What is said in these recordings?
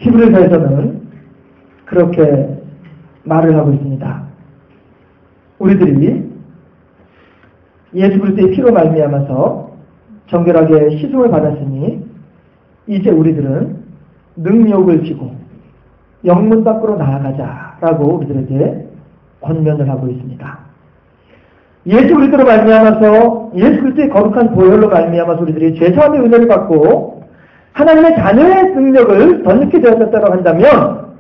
히브리서에서는 그렇게 말을 하고 있습니다. 우리들이 예수 그리스도의 피로 말미암아서 정결하게 시송을 받았으니 이제 우리들은 능력을 지고 영문 밖으로 나아가자라고 우리들에게 권면을 하고 있습니다. 예수 그리스도로 말미암아서 예수 그리스도의 거룩한 보혈로 말미암아서 우리들이 죄사함의 은혜를 받고 하나님의 자녀의 능력을 덧입게 되었다고 한다면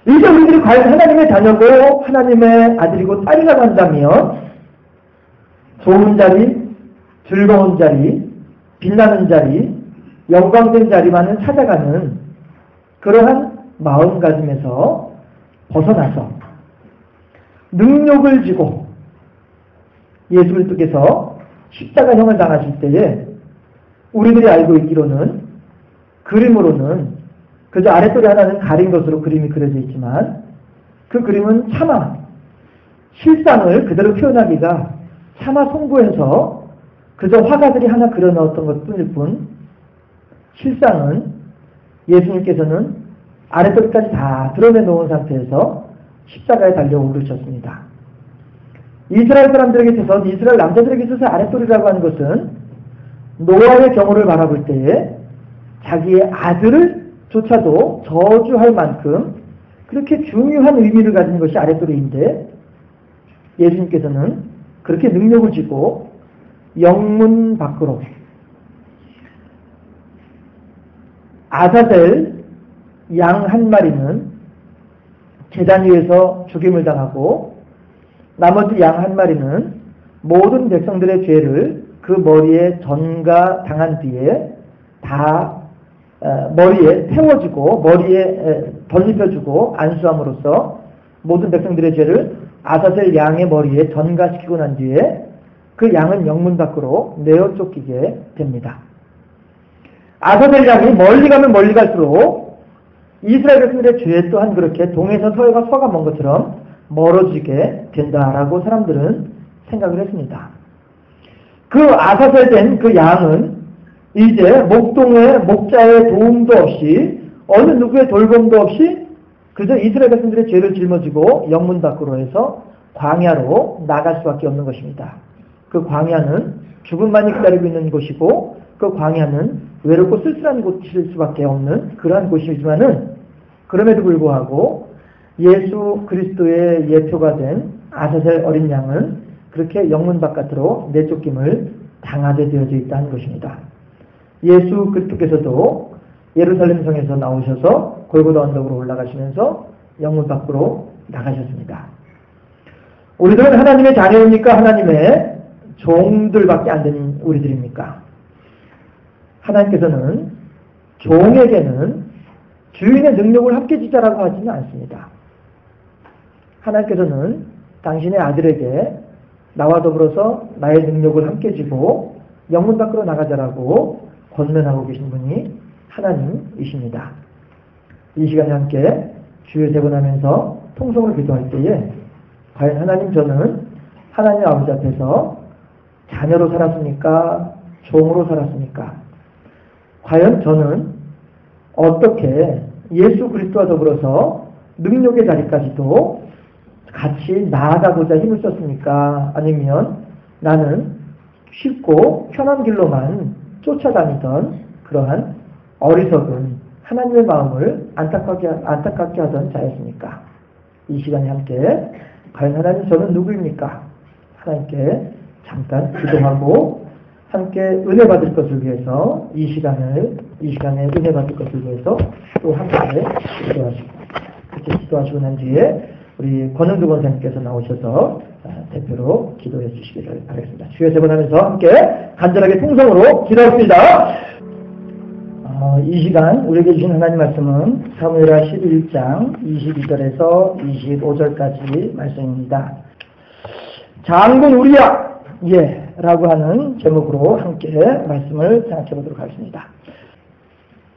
이제 우리들이 과연 하나님의 자녀고 하나님의 아들이고 딸이라고 한다면 좋은 자리, 즐거운 자리, 빛나는 자리, 영광된 자리만을 찾아가는 그러한 마음가짐에서 벗어나서 능력을 지고 예수 그리스도께서 십자가형을 당하실 때에 우리들이 알고 있기로는 그림으로는 그저 아랫돌이 하나는 가린 것으로 그림이 그려져 있지만 그 그림은 차마 실상을 그대로 표현하기가 차마 송구해서 그저 화가들이 하나 그려 넣었던 것 뿐일 뿐 실상은 예수님께서는 아랫도리까지 다 드러내놓은 상태에서 십자가에 달려 오르셨습니다. 이스라엘 사람들에게 있어서 이스라엘 남자들에게 있어서 아랫도리라고 하는 것은 노아의 경우를 바라볼 때에 자기의 아들을 조차도 저주할 만큼 그렇게 중요한 의미를 가진 것이 아랫도리인데 예수님께서는 그렇게 능력을 지고 영문 밖으로 아사셀 양 한 마리는 제단 위에서 죽임을 당하고 나머지 양 한 마리는 모든 백성들의 죄를 그 머리에 전가 당한 뒤에 다 머리에 태워주고 머리에 덧입혀주고 안수함으로써 모든 백성들의 죄를 아사셀 양의 머리에 전가시키고 난 뒤에 그 양은 영문 밖으로 내어 쫓기게 됩니다. 아사셀 양이 멀리 가면 멀리 갈수록 이스라엘 백성들의 죄 또한 그렇게 동에서 서해가 서가 먼 것처럼 멀어지게 된다라고 사람들은 생각을 했습니다. 그 아사셀 된 그 양은 이제 목자의 도움도 없이 어느 누구의 돌봄도 없이 그저 이스라엘 백성들의 죄를 짊어지고 영문 밖으로 해서 광야로 나갈 수밖에 없는 것입니다. 그 광야는 죽음만이 기다리고 있는 곳이고 그 광야는 외롭고 쓸쓸한 곳일 수밖에 없는 그러한 곳이지만은 그럼에도 불구하고 예수 그리스도의 예표가 된 아사셀 어린 양은 그렇게 영문 바깥으로 내쫓김을 당하게 되어져 있다는 것입니다. 예수 그리스도께서도 예루살렘 성에서 나오셔서 골고다 언덕으로 올라가시면서 영문 밖으로 나가셨습니다. 우리들은 하나님의 자녀입니까? 하나님의 종들밖에 안 되는 우리들입니까? 하나님께서는 종에게는 주인의 능력을 함께 지자라고 하지는 않습니다. 하나님께서는 당신의 아들에게 나와 더불어서 나의 능력을 함께 지고 영문 밖으로 나가자라고 권면하고 계신 분이 하나님이십니다. 이 시간에 함께 주여 세번하면서 통성을 기도할 때에 과연 하나님 저는 하나님 아버지 앞에서 자녀로 살았습니까? 종으로 살았습니까? 과연 저는 어떻게 예수 그리스도와 더불어서 능력의 자리까지도 같이 나아가고자 힘을 썼습니까? 아니면 나는 쉽고 편한 길로만 쫓아다니던 그러한 어리석은 하나님의 마음을 안타깝게 하던 자였습니까? 이 시간에 함께 과연 하나님 저는 누구입니까? 하나님께 잠깐 기도하고 함께 은혜 받을 것을 위해서 이 시간에 은혜 받을 것을 위해서 또 함께 기도하시고 그렇게 기도하시고 난 뒤에 우리 권은두 권사님께서 나오셔서 대표로 기도해 주시기를 바라겠습니다. 주여 세 번 하면서 함께 간절하게 통성으로 기도하겠습니다. 이 시간 우리에게 주신 하나님 말씀은 사무엘하 11장 22절에서 25절까지 말씀입니다. 장군 우리야 라고 하는 제목으로 함께 말씀을 생각해 보도록 하겠습니다.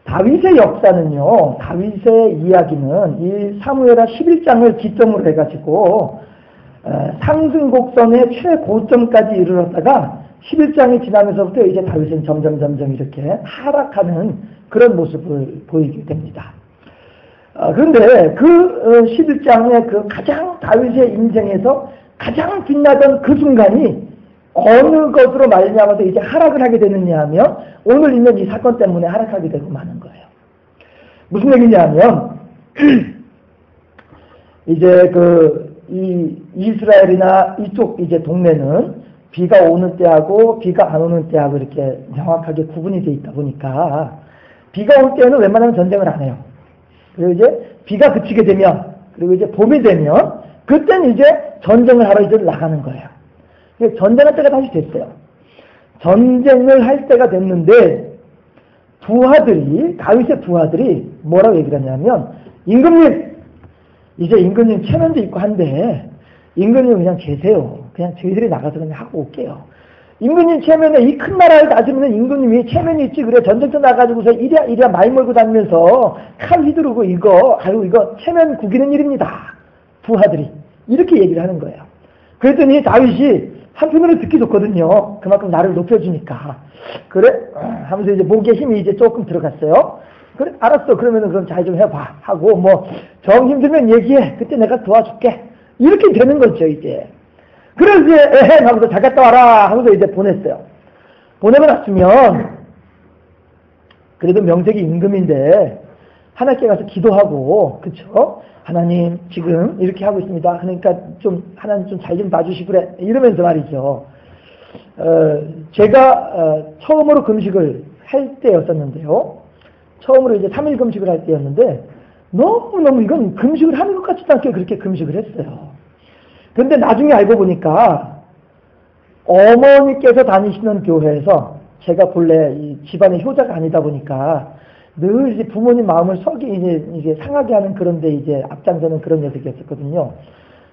다윗의 역사는요, 다윗의 이야기는 이 사무엘하 11장을 기점으로 해가지고 상승곡선의 최고점까지 이르렀다가 11장이 지나면서부터 이제 다윗은 점점 이렇게 하락하는 그런 모습을 보이게 됩니다. 그런데 그 11장의 그 가장 다윗의 인생에서 가장 빛나던 그 순간이 어느 것으로 말미암아서 이제 하락을 하게 되느냐 하면 오늘 있는 이 사건 때문에 하락하게 되고 마는 거예요. 무슨 얘기냐 하면 이제 이 이스라엘이나 이쪽 이제 동네는 비가 오는 때하고 비가 안 오는 때하고 이렇게 명확하게 구분이 되어 있다 보니까 비가 올 때는 웬만하면 전쟁을 안 해요. 그리고 이제 비가 그치게 되면 그리고 이제 봄이 되면 그때는 이제 전쟁을 하러 이제 나가는 거예요. 전쟁할 때가 다시 됐어요. 전쟁을 할 때가 됐는데 다윗의 부하들이 뭐라고 얘기를 하냐면 임금님 이제 임금님 체면도 있고 한데 임금님 그냥 계세요. 그냥 저희들이 나가서 그냥 하고 올게요. 임금님 체면에 이 큰 나라를 다스리는 임금님이 체면이 있지 그래 전쟁터 나가지고서 이랴 많이 몰고 다니면서 칼 휘두르고 이거 체면 구기는 일입니다. 부하들이 이렇게 얘기를 하는 거예요. 그랬더니 다윗이 한편으로 듣기 좋거든요. 그만큼 나를 높여주니까. 그래? 하면서 이제 목에 힘이 이제 조금 들어갔어요. 그래? 알았어. 그러면은 그럼 잘 좀 해봐. 하고, 정 힘들면 얘기해. 그때 내가 도와줄게. 이렇게 되는 거죠, 이제. 그래서 이제, 하면서 잘 갔다 와라. 하면서 이제 보냈어요. 보내고 났으면, 그래도 명색이 임금인데, 하나님께 가서 기도하고, 그쵸? 하나님 지금 이렇게 하고 있습니다. 그러니까 하나님 좀 잘 좀 봐주시고 그래. 이러면서 말이죠. 제가 처음으로 금식을 할 때였었는데요. 처음으로 이제 3일 금식을 할 때였는데 너무너무 이건 금식을 하는 것 같지도 않게 그렇게 금식을 했어요. 그런데 나중에 알고 보니까 어머니께서 다니시는 교회에서 제가 본래 이 집안의 효자가 아니다 보니까 늘 이제 부모님 마음을 이제 상하게 하는 그런데 이제 앞장서는 그런 녀석이었었거든요.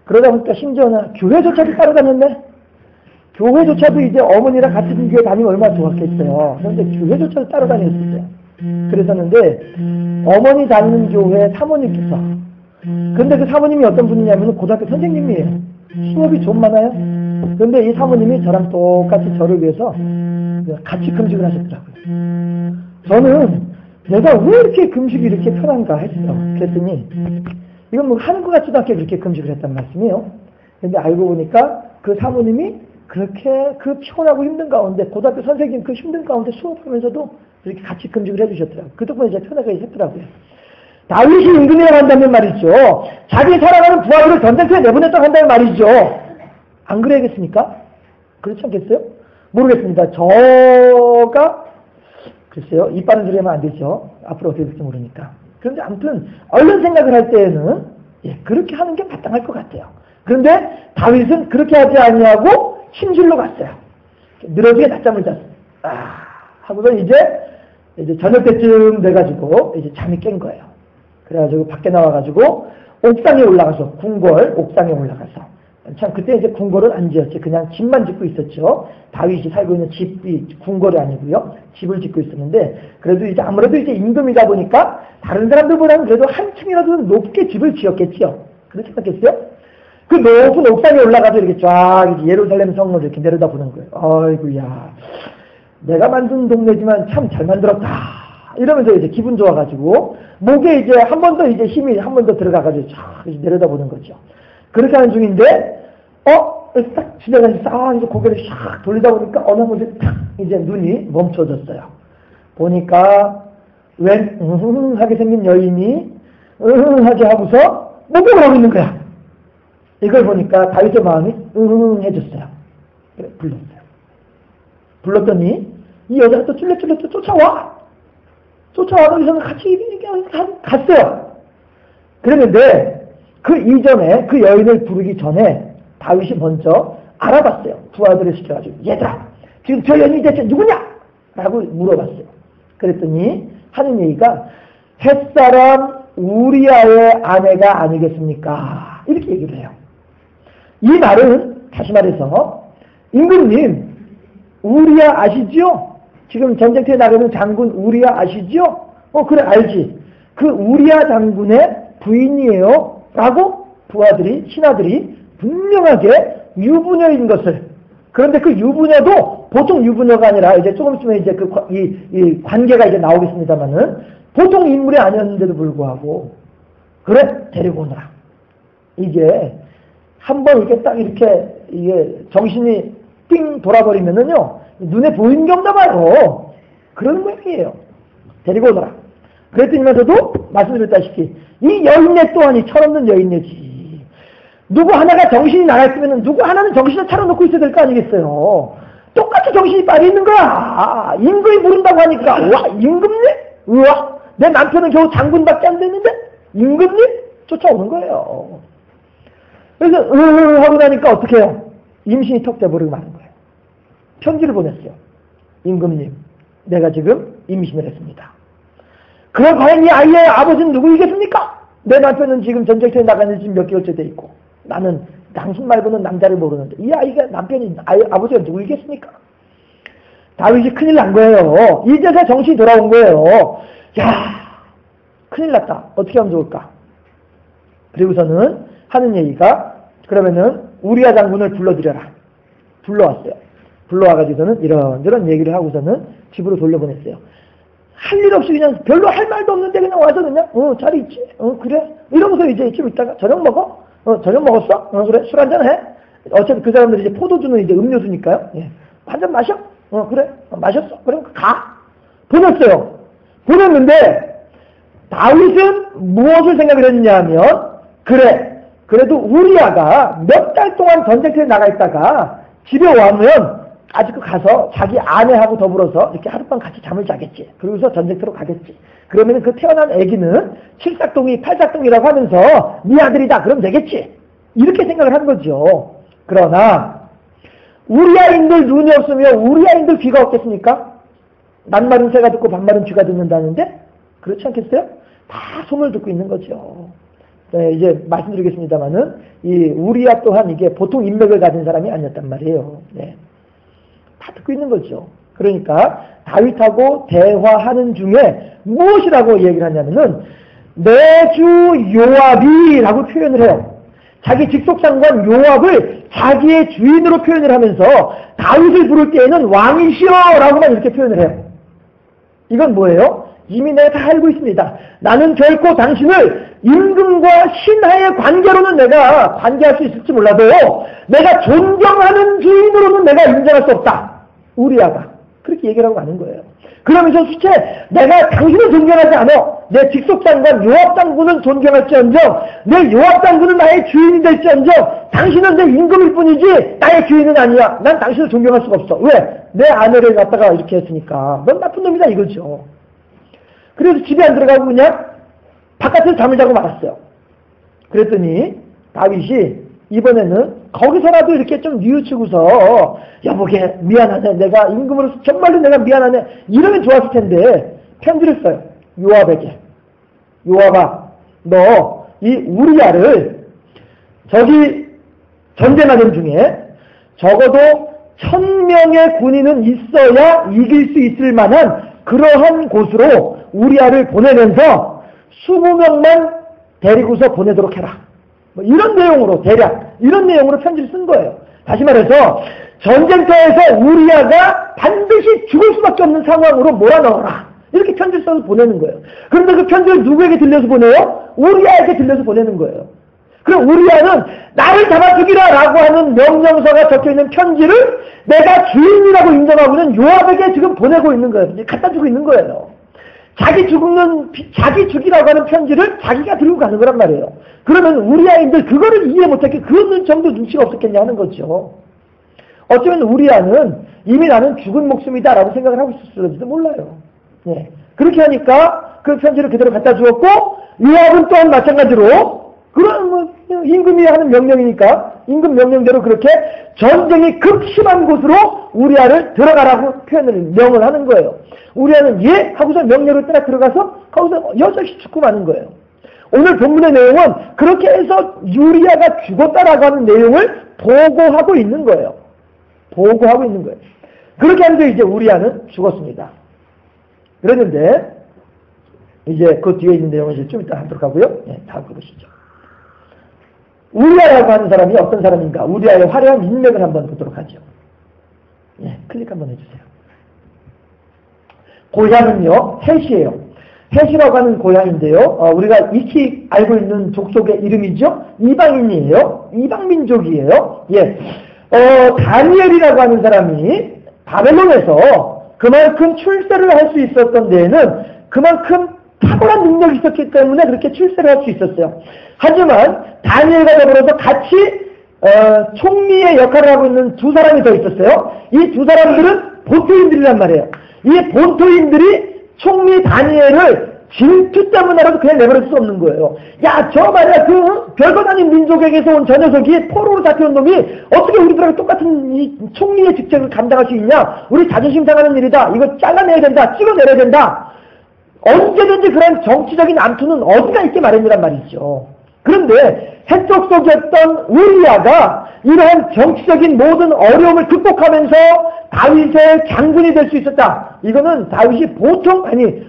그러다 보니까 심지어는 교회조차도 따라다녔네? 교회조차도 이제 어머니랑 같은 교회 다니면 얼마나 좋았겠어요. 그런데 교회조차도 따라다녔었어요. 그랬었는데, 어머니 다니는 교회 사모님께서, 근데 그 사모님이 어떤 분이냐면 고등학교 선생님이에요. 수업이 좀 많아요. 그런데 이 사모님이 저랑 똑같이 저를 위해서 같이 금식을 하셨더라고요. 저는 내가 왜 이렇게 금식이 이렇게 편한가 했어요. 그랬더니 이건 하는 것 같지도 않게 그렇게 금식을 했단 말씀이에요. 근데 알고 보니까 그 사모님이 그렇게 그 피곤하고 힘든 가운데 고등학교 선생님 그 힘든 가운데 수업하면서도 이렇게 같이 금식을 해주셨더라고요. 그 덕분에 이제 편하게 했더라고요. 다윗이 임금이라고 한다면 말이죠. 자기 사랑하는 부하들을 전쟁터에 내보냈다고 한다면 말이죠. 안 그래야겠습니까? 그렇지 않겠어요? 모르겠습니다. 글쎄요. 입 바른 소리 하면 안 되죠. 앞으로 어떻게 될지 모르니까. 그런데 아무튼 얼른 생각을 할 때에는 그렇게 하는 게 마땅할 것 같아요. 그런데 다윗은 그렇게 하지 아니하고 침실로 갔어요. 늘어지게 낮잠을 잤어요. 하고서 이제 저녁 때쯤 돼가지고 이제 잠이 깬 거예요. 그래가지고 밖에 나와가지고 옥상에 올라가서 옥상에 올라가서 참 그때 이제 궁궐은 안 지었지. 그냥 집만 짓고 있었죠. 다윗이 살고 있는 집이 궁궐이 아니고요. 집을 짓고 있었는데 그래도 이제 아무래도 이제 임금이다 보니까 다른 사람들보다는 그래도 한층이라도 높게 집을 지었겠지요. 그렇지 않겠어요? 그 높은 옥상에 올라가서 이렇게 쫙 예루살렘 성을 이렇게 내려다보는 거예요. 아이고야, 내가 만든 동네지만 참 잘 만들었다. 이러면서 이제 기분 좋아가지고 목에 이제 한 번 더 이제 힘이 한 번 더 들어가가지고 쫙 내려다보는 거죠. 그렇게 하는 중인데, 딱 집에 가서 싹 이제 고개를 샥 돌리다 보니까 어느 곳에 탁 이제 눈이 멈춰졌어요. 보니까 웬 하게 생긴 여인이 하게 하고서 목욕을 하고 있는 거야. 이걸 보니까 다윗의 마음이 해졌어요. 그래, 불렀어요. 불렀더니 이 여자가 또 쫄래쫄래 또 쫓아와서 같이 갔어요. 그랬는데 그 이전에 그 여인을 부르기 전에 다윗이 먼저 알아봤어요. 부하들을 시켜가지고 얘들아 지금 저 여인이 대체 누구냐? 라고 물어봤어요. 그랬더니 하는 얘기가 햇사람 우리아의 아내가 아니겠습니까? 이렇게 얘기를 해요. 이 말은 다시 말해서 임금님 우리아 아시지요? 지금 전쟁터에 나가는 장군 우리아 아시지요? 그래 알지. 그 우리아 장군의 부인이에요. 라고 부하들이 신하들이 분명하게 유부녀인 것을. 그런데 그 유부녀도 보통 유부녀가 아니라 이제 조금 있으면 이제 이 관계가 이제 나오겠습니다만은 보통 인물이 아니었는데도 불구하고 그래, 데리고 오너라. 이게 한번 이렇게 딱 이렇게 이게 정신이 띵 돌아버리면은요, 눈에 보이는 게 없나 봐요. 그런 모양이에요. 데리고 오너라. 그랬더니면서도 말씀드렸다시피 이 여인네 또한이 철없는 여인네지. 누구 하나가 정신이 나갔으면 누구 하나는 정신을 차려놓고 있어야 될 거 아니겠어요. 똑같이 정신이 빠져 있는 거야. 임금이 부른다고 하니까 와, 임금님? 우와, 내 남편은 겨우 장군밖에 안 됐는데 임금님? 쫓아오는 거예요. 그래서 하고 나니까 어떻게 해요? 임신이 턱 떼버리고 마는 거예요. 편지를 보냈어요. 임금님, 내가 지금 임신을 했습니다. 그럼 과연 이 아이의 아버지는 누구이겠습니까? 내 남편은 지금 전쟁터에 나가는 지 몇 개월째 돼 있고 나는 당신 말고는 남자를 모르는데 이 아이가 남편이 아버지가 누구이겠습니까? 다윗이 큰일 난 거예요. 이제서 정신이 돌아온 거예요. 야, 큰일 났다. 어떻게 하면 좋을까? 그리고서는 하는 얘기가 그러면은 우리아 장군을 불러들여라. 불러왔어요. 불러와가지고서는 이런저런 얘기를 하고서는 집으로 돌려보냈어요. 할 일 없이 그냥 별로 할 말도 없는데 그냥 와서 그냥 잘 있지? 그래? 이러면서 이제 좀 있다가 저녁 먹어? 저녁 먹었어? 그래? 술 한잔 해? 어차피 그 사람들이 이제 포도주는 이제 음료수니까요. 예. 한 잔 마셔? 그래? 마셨어? 그럼 가? 보냈어요. 보냈는데 다윗은 무엇을 생각을 했느냐 하면 그래, 그래도 우리아가 몇 달 동안 전쟁터에 나가 있다가 집에 와면 아직도 가서 자기 아내하고 더불어서 이렇게 하룻밤 같이 잠을 자겠지. 그러고서 전쟁터로 가겠지. 그러면 그 태어난 아기는 칠삭동이 팔삭동이라고 하면서 네 아들이다. 그럼 되겠지. 이렇게 생각을 한 거죠. 그러나 우리아인들 눈이 없으면 우리아인들 귀가 없겠습니까? 낱말은 새가 듣고 반말은 쥐가 듣는다는데 그렇지 않겠어요? 다 소문을 듣고 있는 거죠. 네, 이제 말씀드리겠습니다만은 이 우리아 또한 이게 보통 인맥을 가진 사람이 아니었단 말이에요. 네. 다 듣고 있는 거죠. 그러니까 다윗하고 대화하는 중에 무엇이라고 얘기를 하냐면은 내 주 요압이라고 표현을 해요. 자기 직속장관 요압을 자기의 주인으로 표현을 하면서 다윗을 부를 때에는 왕이시여라고만 이렇게 표현을 해요. 이건 뭐예요? 이미 내가 다 알고 있습니다. 나는 결코 당신을 임금과 신하의 관계로는 내가 관계할 수 있을지 몰라도 내가 존경하는 주인으로는 내가 인정할 수 없다. 우리아가 그렇게 얘기를 하고 가는 거예요. 그러면서 수채 내가 당신을 존경하지 않아. 내 직속장관 요압 장군은 존경할지언정 내 요압 장군은 나의 주인이 될지언정 당신은 내 임금일 뿐이지 나의 주인은 아니야. 난 당신을 존경할 수가 없어. 왜? 내 아내를 갖다가 이렇게 했으니까. 넌 나쁜 놈이다 이거죠. 그래서 집에 안 들어가고 그냥 바깥에서 잠을 자고 말았어요. 그랬더니 다윗이 이번에는 거기서라도 이렇게 좀 뉘우치고서 여보게 미안하네. 내가 임금으로서 정말로 내가 미안하네. 이러면 좋았을 텐데 편지를 써요. 요압에게. 요압아 너 이 우리아를 저기 전쟁하는 중에 적어도 1000명의 군인은 있어야 이길 수 있을 만한 그러한 곳으로 우리아를 보내면서 20명만 데리고서 보내도록 해라. 뭐 이런 내용으로 대략 이런 내용으로 편지를 쓴 거예요. 다시 말해서 전쟁터에서 우리아가 반드시 죽을 수밖에 없는 상황으로 몰아넣어라. 이렇게 편지를 써서 보내는 거예요. 그런데 그 편지를 누구에게 들려서 보내요? 우리아에게 들려서 보내는 거예요. 그럼 우리아는 나를 잡아 죽이라 라고 하는 명령서가 적혀있는 편지를 내가 주인이라고 인정하고는 요압에게 지금 보내고 있는 거예요. 갖다 주고 있는 거예요. 자기 죽이라고 하는 편지를 자기가 들고 가는 거란 말이에요. 그러면 우리아인들 그거를 이해 못했기 그 정도 눈치가 없었겠냐 하는 거죠. 어쩌면 우리아는 이미 나는 죽은 목숨이다라고 생각을 하고 있었을지도 몰라요. 예. 그렇게 하니까 그 편지를 그대로 갖다 주었고 요압은 또한 마찬가지로 그런 뭐 임금이 하는 명령이니까 임금 명령대로 그렇게 전쟁이 극심한 곳으로 우리아를 들어가라고 명을 하는 거예요. 우리아는 예 하고서 명령을 따라 들어가서 거기서 여럿이 죽고 마는 거예요. 오늘 본문의 내용은 그렇게 해서 우리아가 죽었다라고 하는 내용을 보고하고 있는 거예요. 보고하고 있는 거예요. 그렇게 하는데 이제 우리아는 죽었습니다. 그랬는데 이제 그 뒤에 있는 내용을 이제 좀 이따 하도록 하고요. 네, 다음 거 보시죠. 우리아라고 하는 사람이 어떤 사람인가? 우리아의 화려한 인맥을 한번 보도록 하죠. 네, 클릭 한번 해주세요. 고향은요, 헷이에요. 셋이라고 하는 고향인데요. 우리가 익히 알고 있는 족속의 이름이죠. 이방인이에요. 이방민족이에요. 예. 다니엘이라고 하는 사람이 바벨론에서 그만큼 출세를 할 수 있었던 데에는 그만큼 탁월한 능력이 있었기 때문에 그렇게 출세를 할 수 있었어요. 하지만 다니엘과 더불어서 같이 총리의 역할을 하고 있는 두 사람이 더 있었어요. 이 두 사람들은 본토인들이란 말이에요. 이 본토인들이 총리 다니엘을 질투 때문에라도 그냥 내버릴 수 없는 거예요. 야, 저 말이야, 별것 아닌 민족에게서 온 저 녀석이 포로로 잡혀온 놈이 어떻게 우리들하고 똑같은 이 총리의 직책을 감당할 수 있냐? 우리 자존심 상하는 일이다. 이거 잘라내야 된다. 찍어내야 된다. 언제든지 그런 정치적인 암투는 어디가 있게 마련이란 말이죠. 그런데 해적속이었던 우리아가 이러한 정치적인 모든 어려움을 극복하면서 다윗의 장군이 될 수 있었다. 이거는 다윗이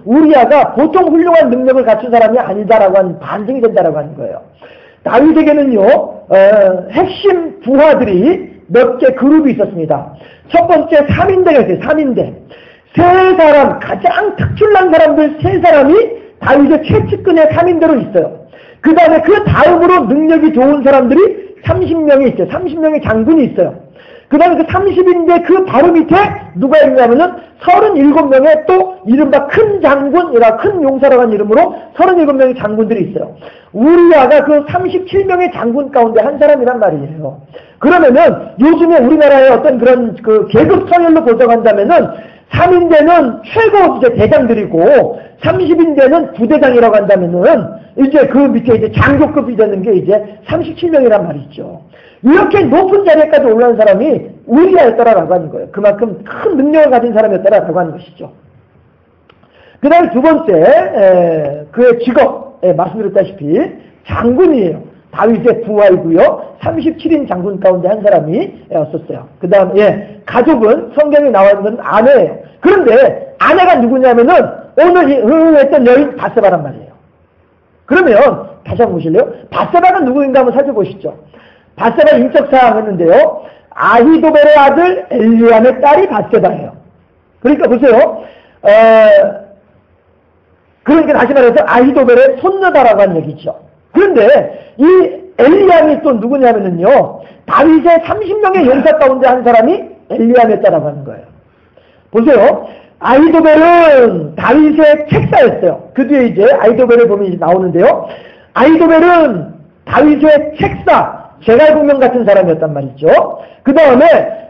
우리아가 보통 훌륭한 능력을 갖춘 사람이 아니다라고 하는 반증이 된다라고 하는 거예요. 다윗에게는요, 핵심 부하들이 몇 개 그룹이 있었습니다. 첫 번째 3인대가 있어요. 3인대. 세 사람, 가장 특출난 사람들 세 사람이 다윗의 최측근의 3인대로 있어요. 그 다음에 그 다음으로 능력이 좋은 사람들이 30명이 있어요. 30명의 장군이 있어요. 그 다음에 그 30인데 그 바로 밑에 누가 있냐면은 37명의 또 이른바 큰 장군이라 큰 용사라고 하는 이름으로 37명의 장군들이 있어요. 우리아가 그 37명의 장군 가운데 한 사람이란 말이에요. 그러면은 요즘에 우리나라의 어떤 그런 그 계급 서열로 보정한다면은 3인대는 최고 이제 대장들이고 30인대는 부대장이라고 한다면은 이제 그 밑에 이제 장교급이 되는 게 이제 37명이란 말이죠. 이렇게 높은 자리에까지 올라온 사람이 우리아였더라라고 하는 거예요. 그만큼 큰 능력을 가진 사람이었더라라고 하는 것이죠. 그 다음에 두 번째, 그의 직업, 말씀드렸다시피 장군이에요. 다윗의 부하이고요. 37인 장군 가운데 한 사람이 었었어요. 그 다음에 가족은 성경에 나와 있는 아내예요. 그런데 아내가 누구냐면은 오늘 했던 여인 바세바란 말이에요. 그러면 다시 한번 보실래요? 바세바가 누구인가 한번 살펴보시죠. 바세바 인적사항 했는데요. 아히도벨의 아들 엘리암의 딸이 바세바예요. 그러니까 보세요. 그러니까 다시 말해서 아히도벨의 손녀다라고 하는 얘기죠. 그런데 이 엘리암이 또 누구냐면요. 다윗의 30명의 용사 가운데 한 사람이 엘리암이었다라고 하는 거예요. 보세요. 아히도벨은 다윗의 책사였어요. 그 뒤에 이제 아히도벨을 보면 이제 나오는데요. 아히도벨은 다윗의 책사, 제갈공명 같은 사람이었단 말이죠. 그 다음에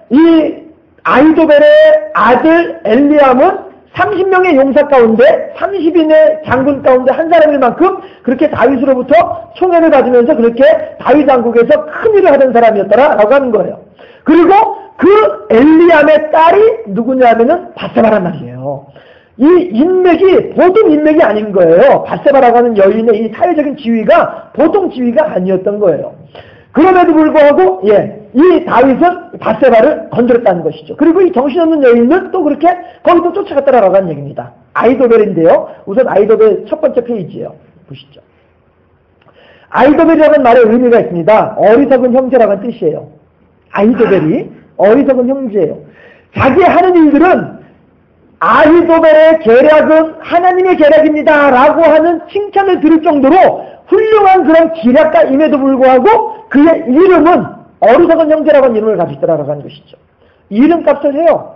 이 아히도벨의 아들 엘리암은 30명의 용사 가운데 30인의 장군 가운데 한 사람일 만큼 그렇게 다윗으로부터 총애를 받으면서 그렇게 다윗 왕국에서 큰 일을 하던 사람이었다라고 하는 거예요. 그리고 그 엘리암의 딸이 누구냐면은 바세바란 말이에요. 이 인맥이 보통 인맥이 아닌 거예요. 바세바라고 하는 여인의 이 사회적인 지위가 보통 지위가 아니었던 거예요. 그럼에도 불구하고 이 다윗은 바세바를 건드렸다는 것이죠. 그리고 이 정신없는 여인은 또 그렇게 거기도 쫓아갔다라고 하는 얘기입니다. 아히도벨인데요. 우선 아히도벨 첫 번째 페이지예요. 보시죠. 아히도벨이라는 말의 의미가 있습니다. 어리석은 형제라고 하는 뜻이에요. 아히도벨이 어리석은 형제예요. 자기 하는 일들은 아히도벨의 계략은 하나님의 계략입니다 라고 하는 칭찬을 들을 정도로 훌륭한 그런 기략가임에도 불구하고 그의 이름은 어리석은 형제라고 하는 이름을 가지고 있다라고 하는 것이죠. 이름값을 해요.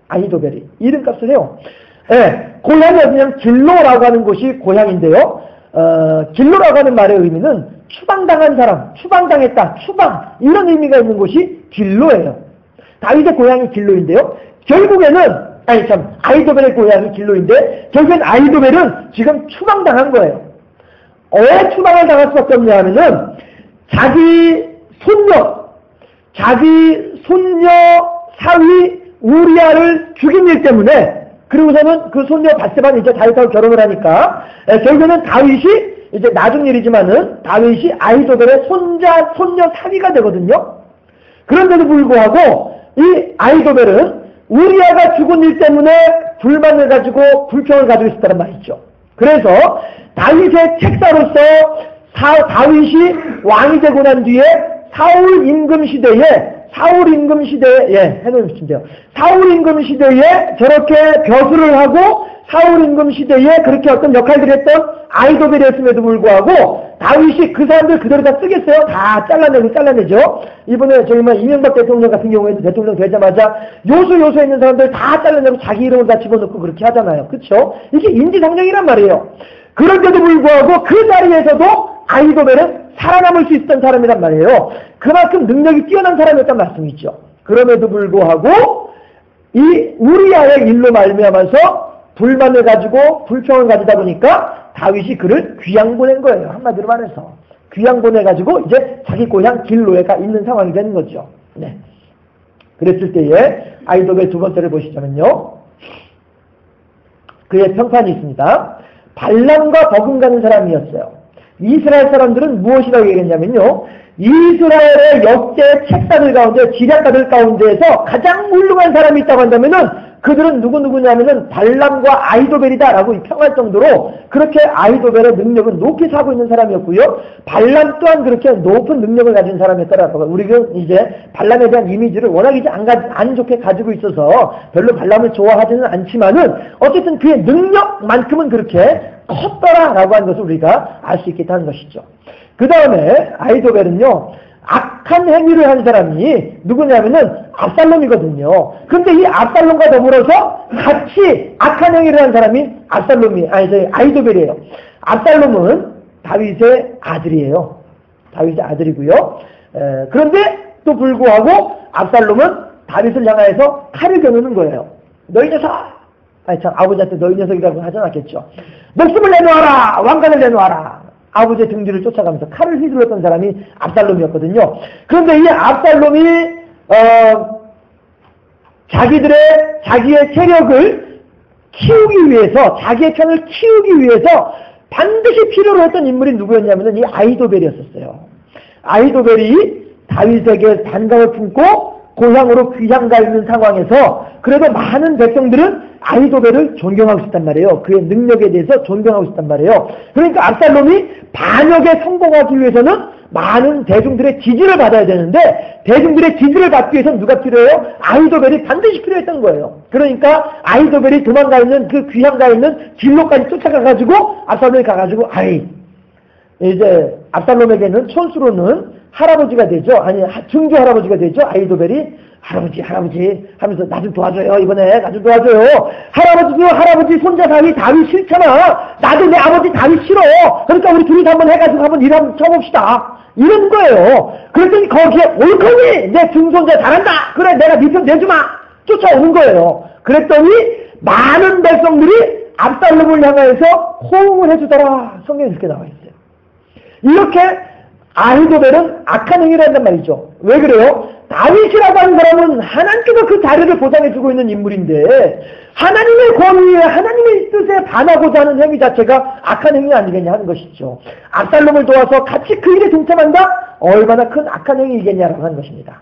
아히도벨이 이름값을 해요. 고향이 어디냐면 길로라고 하는 곳이 고향인데요. 길로라고 하는 말의 의미는 추방당한 사람, 추방당했다, 추방 이런 의미가 있는 곳이 길로예요. 다윗의 고향이 길로인데요. 결국에는 아히도벨의 고향이 길로인데 결국엔 아히도벨은 지금 추방당한 거예요. 왜 추방을 당할 수밖에 없냐 하면은 자기 손녀 사위 우리아를 죽인 일 때문에 그리고서는 그 손녀 바세바는 이제 다윗하고 결혼을 하니까 결국에는 다윗이 이제 나중 일이지만은 다윗이 아히도벨의 손녀 사위가 되거든요. 그런데도 불구하고 이 아히도벨은 우리아가 죽은 일 때문에 불만을 가지고 불평을 가지고 있었다는 말이죠. 그래서 다윗의 책사로서 다윗이 왕이 되고 난 뒤에 사울 임금 시대에 해놓으시면 돼요. 사울 임금 시대에 저렇게 벼슬을 하고 사울 임금 시대에 그렇게 어떤 역할들을 했던 아이도벨이었음에도 불구하고 다윗이 그 사람들 그대로 다 쓰겠어요? 다 잘라내죠. 이번에 저희 이명박 대통령 같은 경우에도 대통령 되자마자 요소에 있는 사람들 다 잘라내고 자기 이름을 다 집어넣고 그렇게 하잖아요. 그렇죠? 이게 인지상정이란 말이에요. 그런데도 불구하고 그 자리에서도 아이도벨은 살아남을 수 있었던 사람이란 말이에요. 그만큼 능력이 뛰어난 사람이었단 말씀이죠. 그럼에도 불구하고 이 우리아의 일로 말미암아서 불만을 가지고 불평을 가지다 보니까 다윗이 그를 귀양 보낸 거예요. 한마디로 말해서 귀양 보내가지고 이제 자기 고향 길로에 가 있는 상황이 되는 거죠. 네. 그랬을 때에 아이도벨 두 번째를 보시자면요, 그의 평판이 있습니다. 발람과 버금가는 사람이었어요. 이스라엘 사람들은 무엇이라고 얘기했냐면요, 이스라엘의 역대 책사들 가운데, 지략가들 가운데에서 가장 훌륭한 사람이 있다고 한다면은 그들은 누구냐면은 발람과 아이도벨이다라고 평할 정도로 그렇게 아이도벨의 능력은 높이 사고 있는 사람이었고요. 발람 또한 그렇게 높은 능력을 가진 사람이었다라고. 우리는 이제 발람에 대한 이미지를 워낙 이제 안 좋게 가지고 있어서 별로 발람을 좋아하지는 않지만은 어쨌든 그의 능력만큼은 그렇게 컸더라라고 하는 것을 우리가 알 수 있겠다는 것이죠. 그 다음에 아이도벨은요, 악한 행위를 한 사람이 누구냐면은 압살롬이거든요. 근데 이 압살롬과 더불어서 같이 악한 행위를 한 사람이 아이도벨이에요. 압살롬은 다윗의 아들이에요. 다윗의 아들이고요. 그런데 또 불구하고 압살롬은 다윗을 향하여서 칼을 겨누는 거예요. 너희 녀석! 아버지한테 너희 녀석이라고 하지 않았겠죠. 목숨을 내놓아라! 왕관을 내놓아라! 아버지의 등 뒤를 쫓아가면서 칼을 휘둘렀던 사람이 압살롬이었거든요. 그런데 이 압살롬이 자기의 세력을 키우기 위해서, 자기의 편을 키우기 위해서 반드시 필요로 했던 인물이 누구였냐면 이 아이도벨이었었어요. 아이도벨이 다윗에게 반감을 품고 고향으로 귀향가 있는 상황에서 그래도 많은 백성들은 아이도벨을 존경하고 있단 말이에요. 그의 능력에 대해서 존경하고 있단 말이에요. 그러니까 압살롬이 반역에 성공하기 위해서는 많은 대중들의 지지를 받아야 되는데, 대중들의 지지를 받기 위해서는 누가 필요해요? 아이도벨이 반드시 필요했던 거예요. 그러니까 아이도벨이 도망가 있는 그 귀향가 있는 길로까지 쫓아가가지고 압살롬이 가가지고 이제 압살롬에게는 촌수로는 할아버지가 되죠. 아니, 증조 할아버지가 되죠. 아이도벨이 할아버지 하면서 나 좀 도와줘요. 이번에 나 좀 도와줘요. 할아버지 손자 다윗 싫잖아. 나도 내 아버지 다윗 싫어. 그러니까 우리 둘이서 한번 해가지고 한번 일 한번 쳐봅시다. 이런 거예요. 그랬더니 거기에 옳거니 내 증손자 잘한다. 그래 내가 네 편 내주마. 쫓아오는 거예요. 그랬더니 많은 백성들이 압살롬을 향해서 호응을 해주더라. 성경에 이렇게 나와 있어요. 이렇게 아이도벨은 악한 행위를 한단 말이죠. 왜 그래요? 다윗이라고 하는 사람은 하나님께서 그 자리를 보장해주고 있는 인물인데 하나님의 권위에 하나님의 뜻에 반하고자 하는 행위 자체가 악한 행위 아니겠냐 하는 것이죠. 압살롬을 도와서 같이 그 일에 동참한다? 얼마나 큰 악한 행위이겠냐라고 하는 것입니다.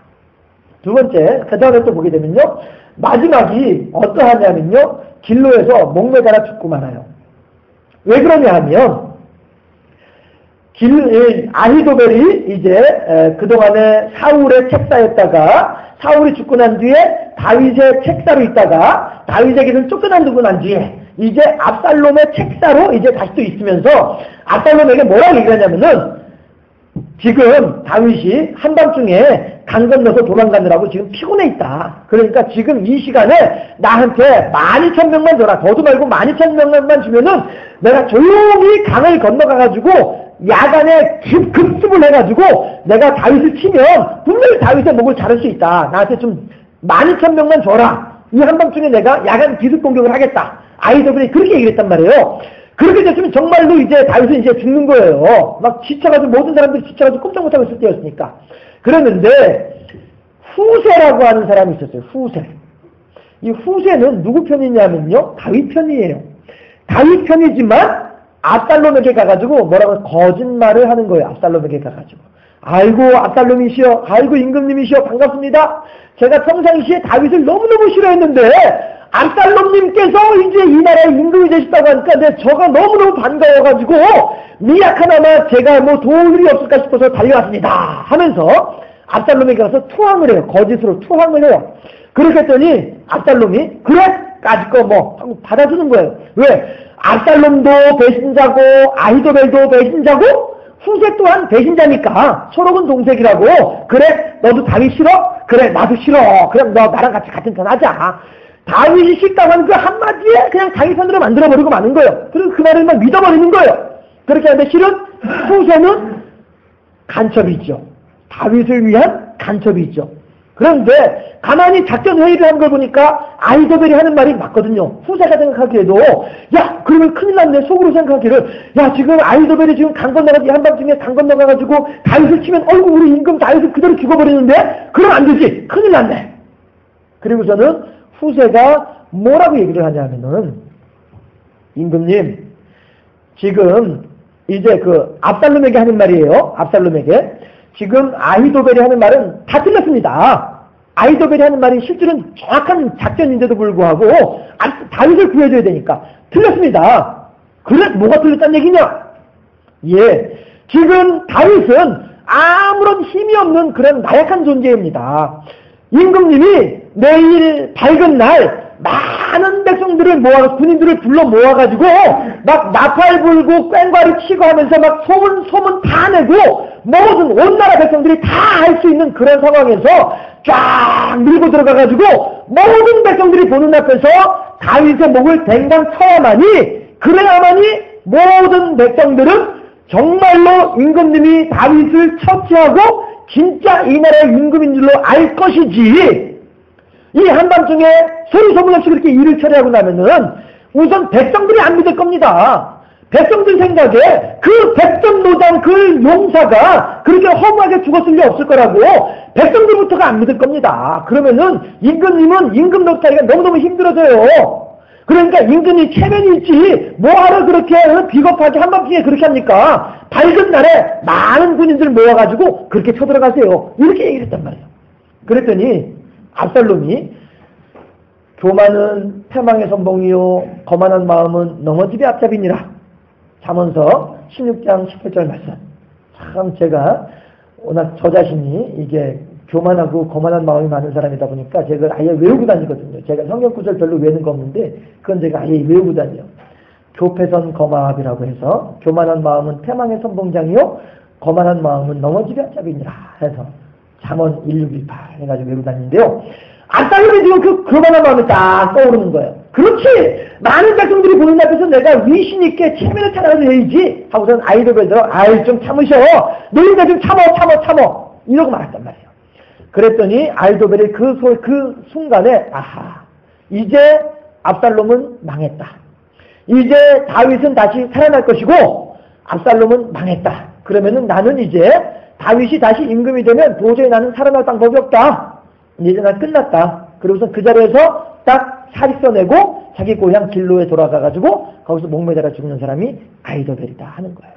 두 번째, 그 다음에 또 보게 되면요, 마지막이 어떠하냐면요, 길로에서 목매달아 죽고 말아요. 왜 그러냐 하면 아히도벨이 이제 그동안에 사울의 책사였다가 사울이 죽고 난 뒤에 다윗의 책사로 있다가 다윗에게는 쫓겨나고 난 뒤에 이제 압살롬의 책사로 이제 다시 또 있으면서 압살롬에게 뭐라고 얘기하냐면은 지금 다윗이 한밤중에 강 건너서 도망가느라고 지금 피곤해 있다. 그러니까 지금 이 시간에 나한테 12,000명만 줘라. 더도 말고 12,000명만 주면은 내가 조용히 강을 건너가가지고 야간에 급습을 해가지고 내가 다윗을 치면 분명히 다윗의 목을 자를 수 있다. 나한테 좀 12,000명만 줘라. 이 한밤중에 내가 야간 기습 공격을 하겠다. 아이도벨이 그렇게 얘기를 했단 말이에요. 그렇게 됐으면 정말로 이제 다윗은 이제 죽는 거예요. 막 지쳐가지고 모든 사람들이 지쳐가지고 꼼짝 못하고 있을 때였으니까. 그랬는데 후세라고 하는 사람이 있었어요. 후세. 이 후세는 누구 편이냐면요, 다윗 편이에요. 다윗 편이지만 압살롬에게 가가지고 뭐라고 거짓말을 하는 거예요. 압살롬에게 가가지고 아이고 압살롬이시여, 아이고 임금님이시여, 반갑습니다. 제가 평상시에 다윗을 너무너무 싫어했는데 압살롬님께서 이제 이 나라의 임금이 되셨다고 하니까 저가 너무너무 반가워가지고 미약하나마 제가 뭐 도울 일이 없을까 싶어서 달려왔습니다 하면서 압살롬에게 가서 투항을 해요. 거짓으로 투항을 해요. 그렇게 했더니 압살롬이 그래 까짓 거 뭐 받아주는 거예요. 왜? 압살롬도 배신자고 아히도벨도 배신자고 후세 또한 배신자니까 서로는 동생이라고. 그래 너도 다윗 싫어? 그래 나도 싫어. 그럼 너 나랑 같이 같은 편 하자. 다윗이 싫다고 하는 그 한마디에 그냥 자기 편으로 만들어버리고 마는 거예요. 그리고 그 말을 막 믿어버리는 거예요. 그렇게 하는데 실은 후세는 간첩이 있죠. 다윗을 위한 간첩이 있죠. 그런데 가만히 작전 회의를 한 걸 보니까 아히도벨이 하는 말이 맞거든요. 후세가 생각하기에도 야 그러면 큰일 났네. 속으로 생각하기를 야 지금 아히도벨이 지금 강 건너가지고 한밤중에 강 건너가가지고 다윗을 치면 어이구 우리 임금 다윗을 그대로 죽어버리는데 그럼 안 되지. 큰일 났네. 그리고서는 후세가 뭐라고 얘기를 하냐면은 임금님 지금 이제 그 압살롬에게 하는 말이에요. 압살롬에게 지금 아히도벨이 하는 말은 다 틀렸습니다. 아히도벨이 하는 말이 실제로는 정확한 작전인데도 불구하고 다윗을 구해줘야 되니까 틀렸습니다. 그래 뭐가 틀렸다는 얘기냐? 예, 지금 다윗은 아무런 힘이 없는 그런 나약한 존재입니다. 임금님이 내일 밝은 날 많은 백성들을 모아 군인들을 불러 모아가지고 막 나팔 불고 꽹과리 치고 하면서 막 소문 다 내고 모든 온 나라 백성들이 다 할 수 있는 그런 상황에서 쫙 밀고 들어가가지고 모든 백성들이 보는 앞에서 다윗의 목을 댕강 쳐야만이 그래야만이 모든 백성들은 정말로 임금님이 다윗을 처치하고 진짜 이 나라의 임금인 줄로 알 것이지. 이 한밤중에 소리 소문 없이 그렇게 일을 처리하고 나면은 우선 백성들이 안 믿을 겁니다. 백성들 생각에 그 백전노장 그 용사가 그렇게 허무하게 죽었을 리 없을 거라고 백성들부터가 안 믿을 겁니다. 그러면은 임금님은 임금 넉타기가 너무너무 힘들어져요. 그러니까 임금이 체면이 있지 뭐하러 그렇게 비겁하게 한밤중에 그렇게 합니까? 밝은 날에 많은 군인들 모아가지고 그렇게 쳐들어가세요. 이렇게 얘기를 했단 말이에요. 그랬더니 압살롬이 교만은 패망의 선봉이요 거만한 마음은 넘어집의 앞잡이니라. 잠언서 16장 18절 말씀. 참 제가 워낙 저 자신이 이게 교만하고 거만한 마음이 많은 사람이다 보니까 제가 아예 외우고 다니거든요. 제가 성경 구절 별로 외우는 거 없는데 그건 제가 아예 외우고 다녀요. 교패선 거마합이라고 해서 교만한 마음은 패망의 선봉장이요 거만한 마음은 넘어지게 앞잡이니라 해서 잠언 1618 해가지고 외우고 다니는데요. 압살롬이 지금 그 교만한 마음이 딱 떠오르는 거예요. 그렇지! 많은 백성들이 보는 앞에서 내가 위신있게 체면을 찾아서 해야지 하고선 아히도벨들어 아이 좀 참으셔. 너희가 좀 참어 이러고 말했단 말이에요. 그랬더니 아히도벨이 그 순간에 아하 이제 압살롬은 망했다. 이제 다윗은 다시 살아날 것이고 압살롬은 망했다. 그러면은 나는 이제 다윗이 다시 임금이 되면 도저히 나는 살아날 방법이 없다. 이제 난 끝났다. 그러고서 그 자리에서 딱 살이 써내고 자기 고향 길로에 돌아가가지고 거기서 목매달아 죽는 사람이 아히도벨이다 하는 거예요.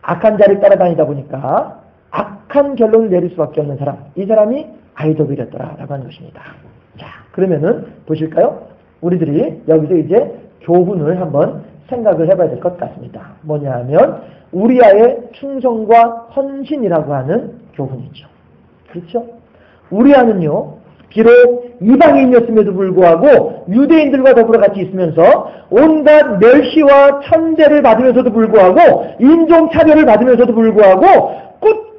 악한 자를 따라다니다 보니까 악한 결론을 내릴 수밖에 없는 사람, 이 사람이 아히도벨이었더라라고 하는 것입니다. 자, 그러면은 보실까요? 우리들이 여기서 이제 교훈을 한번 생각을 해봐야 될 것 같습니다. 뭐냐 하면 우리아의 충성과 헌신이라고 하는 교훈이죠. 그렇죠? 우리아는요, 비록 이방인이었음에도 불구하고 유대인들과 더불어 같이 있으면서 온갖 멸시와 천대를 받으면서도 불구하고 인종차별을 받으면서도 불구하고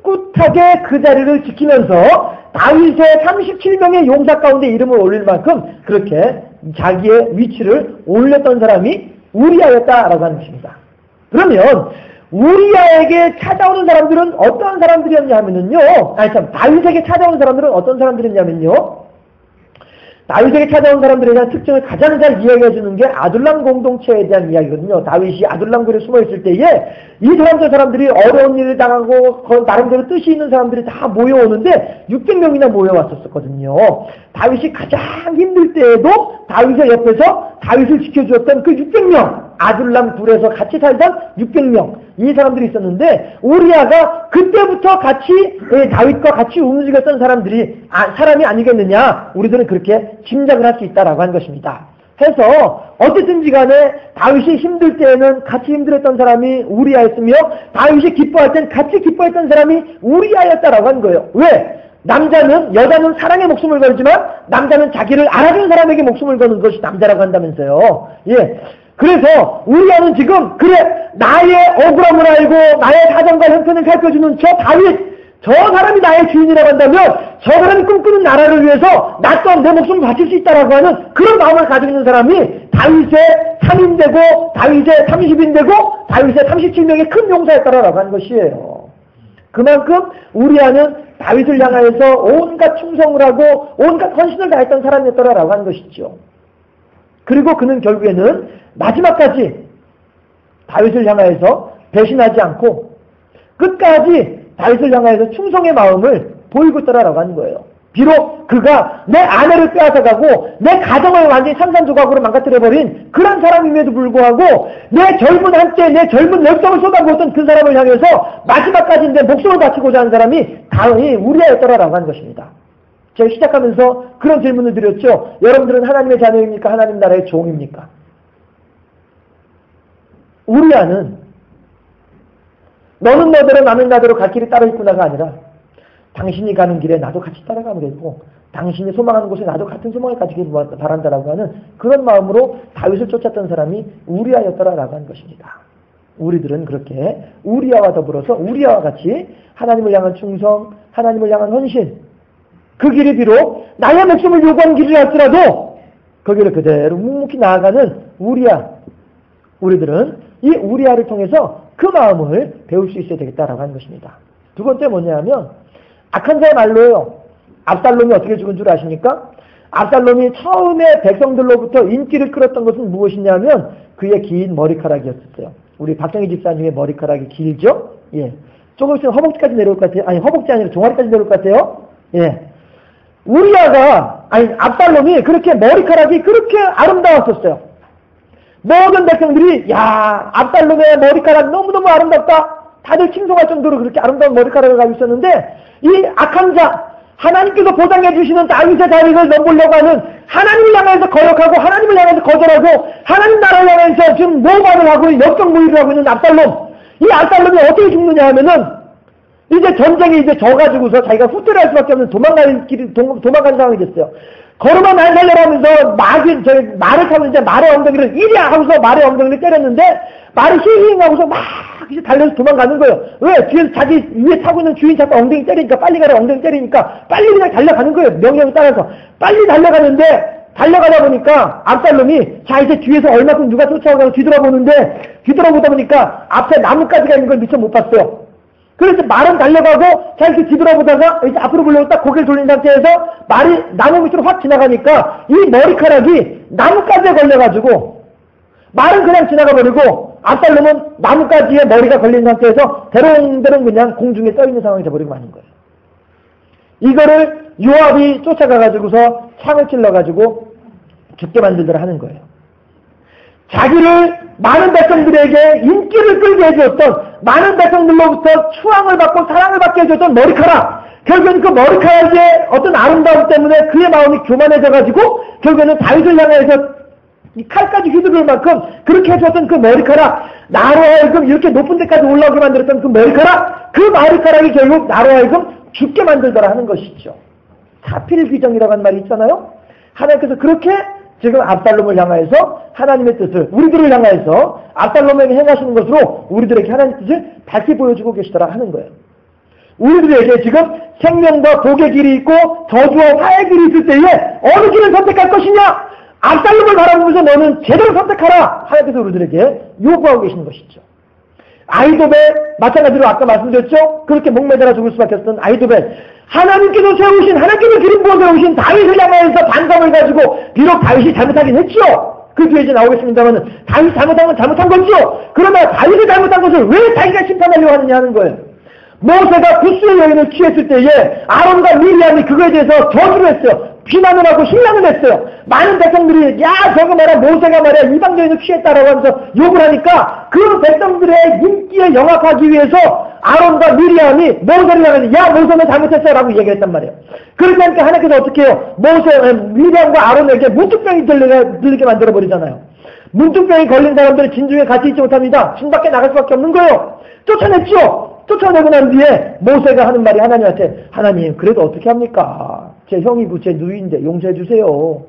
꿋꿋하게 그 자리를 지키면서 다윗의 37명의 용사 가운데 이름을 올릴 만큼 그렇게 자기의 위치를 올렸던 사람이 우리아였다라고 하는 것입니다. 그러면 우리아에게 찾아오는 사람들은 어떤 사람들이었냐면요. 다윗에게 찾아오는 사람들은 어떤 사람들이었냐면요. 다윗에게 찾아온 사람들에 대한 특징을 가장 잘 이야기해 주는 게 아둘람 공동체에 대한 이야기거든요. 다윗이 아둘람 굴에 숨어 있을 때에 이 사람들이 어려운 일을 당하고 나름대로 뜻이 있는 사람들이 다 모여오는데 600명이나 모여왔었거든요. 다윗이 가장 힘들 때에도 다윗의 옆에서 다윗을 지켜주었던 그 600명, 아둘람 굴에서 같이 살던 600명, 이 사람들이 있었는데 우리아가 그때부터 같이 다윗과 같이 움직였던 사람이 아니겠느냐, 우리들은 그렇게 짐작을 할 수 있다라고 한 것입니다. 해서 어쨌든지 간에 다윗이 힘들 때에는 같이 힘들었던 사람이 우리아였으며 다윗이 기뻐할 땐 같이 기뻐했던 사람이 우리아였다라고 한 거예요. 왜? 여자는 사랑에 목숨을 걸지만 남자는 자기를 알아주는 사람에게 목숨을 거는 것이 남자라고 한다면서요. 예. 그래서 우리아는 지금 나의 억울함을 알고 나의 사정과 형편을 살펴주는 저 다윗, 저 사람이 나의 주인이라고 한다면 저 사람이 꿈꾸는 나라를 위해서 나 또한 내 목숨을 바칠 수 있다라고 하는 그런 마음을 가지고 있는 사람이 다윗의 3인 되고 다윗의 30인 되고 다윗의 37명의 큰 용사였다라고 하는 것이에요. 그만큼 우리아는 다윗을 향하여서 온갖 충성을 하고 온갖 헌신을 다했던 사람이었다라고 하는 것이죠. 그리고 그는 결국에는 마지막까지 다윗을 향하여서 배신하지 않고 끝까지 다윗을 향하여서 충성의 마음을 보이고 있더라라고 하는 거예요. 비록 그가 내 아내를 빼앗아가고 내 가정을 완전히 산산조각으로 망가뜨려버린 그런 사람임에도 불구하고 내 젊은 한때 내 젊은 열정을 쏟아부었던 그 사람을 향해서 마지막까지 내 목숨을 바치고자 하는 사람이 다윗이 우리아였더라라고 하는 것입니다. 제가 시작하면서 그런 질문을 드렸죠. 여러분들은 하나님의 자녀입니까? 하나님 나라의 종입니까? 우리아는 너는 너대로 나는 나대로 갈 길이 따로 있구나가 아니라 당신이 가는 길에 나도 같이 따라가면 되고 당신이 소망하는 곳에 나도 같은 소망을 가지길 바란다라고 하는 그런 마음으로 다윗을 쫓았던 사람이 우리아였더라라고 하는 것입니다. 우리들은 그렇게 우리아와 더불어서 우리아와 같이 하나님을 향한 충성, 하나님을 향한 헌신, 그 길이 비록 나의 목숨을 요구하는 길이 할지라도 그 길을 그대로 묵묵히 나아가는 우리들은 이 우리아를 통해서 그 마음을 배울 수 있어야 되겠다라고 하는 것입니다. 두 번째 뭐냐면 악한 자의 말로요. 압살롬이 어떻게 죽은 줄 아십니까? 압살롬이 처음에 백성들로부터 인기를 끌었던 것은 무엇이냐면 그의 긴 머리카락이었어요. 우리 박정희 집사님의 머리카락이 길죠? 예. 조금 있으면 허벅지까지 내려올 것 같아요. 아니, 허벅지 아니라 종아리까지 내려올 것 같아요. 예. 압살롬이 그렇게 머리카락이 그렇게 아름다웠었어요. 모든 백성들이 압살롬의 머리카락 너무너무 아름답다. 다들 칭송할 정도로 그렇게 아름다운 머리카락을 가지고 있었는데 이 악한 자, 하나님께서 보장해 주시는 다윗의 자리를 넘보려고 하는 하나님을 향해서 거역하고 하나님을 향해서 거절하고 하나님 나라를 향해서 지금 모반을 하고 역경무위를 하고 있는 압살롬. 이 압살롬이 어떻게 죽느냐 하면은 이제 전쟁이 이제 져가지고서 자기가 후퇴를 할 수밖에 없는 도망간 상황이 됐어요. 걸음아 날 살려라면서 말을 타고 이제 말의 엉덩이를 이리야 하고서 말의 엉덩이를 때렸는데 말이 히히잉 하고서 막 이제 달려서 도망가는 거예요. 왜? 뒤에서 자기 위에 타고 있는 주인 자꾸 엉덩이 때리니까 빨리 가라 엉덩이 때리니까 빨리 그냥 달려가는 거예요. 명령을 따라서 빨리 달려가는데 달려가다 보니까 압살롬이 자 이제 뒤에서 얼마큼 누가 쫓아오고 뒤돌아보다 보니까 앞에 나뭇가지가 있는 걸 미처 못 봤어요. 그래서 말은 달려가고 자 이렇게 뒤돌아보다가 이제 앞으로 보려고 딱 고개를 돌린 상태에서 말이 나무 밑으로 확 지나가니까 이 머리카락이 나뭇가지에 걸려가지고 말은 그냥 지나가 버리고 압살롬은 나뭇가지에 머리가 걸린 상태에서 대롱대롱 그냥 공중에 떠있는 상황이 돼버리고 마는 거예요. 이거를 요압이 쫓아가가지고서 창을 찔러가지고 죽게 만들더라 하는 거예요. 자기를 많은 백성들에게 인기를 끌게 해주었던 많은 백성들로부터 추앙을 받고 사랑을 받게 해줬던 머리카락, 결국에는 그 머리카락의 어떤 아름다움 때문에 그의 마음이 교만해져가지고 결국에는 다윗을 향해서 이 칼까지 휘두를 만큼 그렇게 해줬던 그 머리카락, 나로 하여금 이렇게 높은 데까지 올라오게 만들었던 그 머리카락이 결국 나로 하여금 죽게 만들더라 하는 것이죠. 사필귀정이라고 하는 말이 있잖아요. 하나님께서 그렇게 지금 압살롬을 향하여서 하나님의 뜻을 우리들을 향하여서 압살롬에게 행하시는 것으로 우리들에게 하나님의 뜻을 밝히 보여주고 계시더라 하는 거예요. 우리들에게 지금 생명과 복의 길이 있고 저주와 화의 길이 있을 때에 어느 길을 선택할 것이냐? 압살롬을 바라보면서 너는 제대로 선택하라! 하나님께서 우리들에게 요구하고 계시는 것이죠. 아히도벨 마찬가지로 아까 말씀드렸죠? 그렇게 목매달아 죽을 수밖에 없었던 아히도벨, 하나님께서 기름 부어 세우신 다윗을 향하여서 반성을 가지고 비록 다윗이 잘못하긴 했죠. 그 뒤에 이제 나오겠습니다만 다윗이 잘못한 건 잘못한 거죠. 그러나 다윗이 잘못한 것을 왜 자기가 심판하려고 하느냐 하는 거예요. 모세가 구스의 여인을 취했을 때에 아론과 미리암이 그거에 대해서 저주를 했어요. 비난을 하고 신랑을 했어요. 많은 백성들이 저거 말이야 모세가 말이야 이방 여인을 취했다라고 하면서 욕을 하니까 그 백성들의 인기에 영합하기 위해서 아론과 미리암이 모세를 향해서 모세는 잘못했어 라고 얘기했단 말이에요. 그렇게 하니까 하나님께서 어떻게 해요? 미리암과 아론에게 문둥병이 들리게 만들어버리잖아요. 문둥병이 걸린 사람들은 진중에 같이 있지 못합니다. 진 밖에 나갈 수밖에 없는 거예요. 쫓아냈죠. 쫓아내고 난 뒤에 모세가 하는 말이 하나님한테, 하나님 그래도 어떻게 합니까? 제 형이고 제 누이인데 용서해 주세요.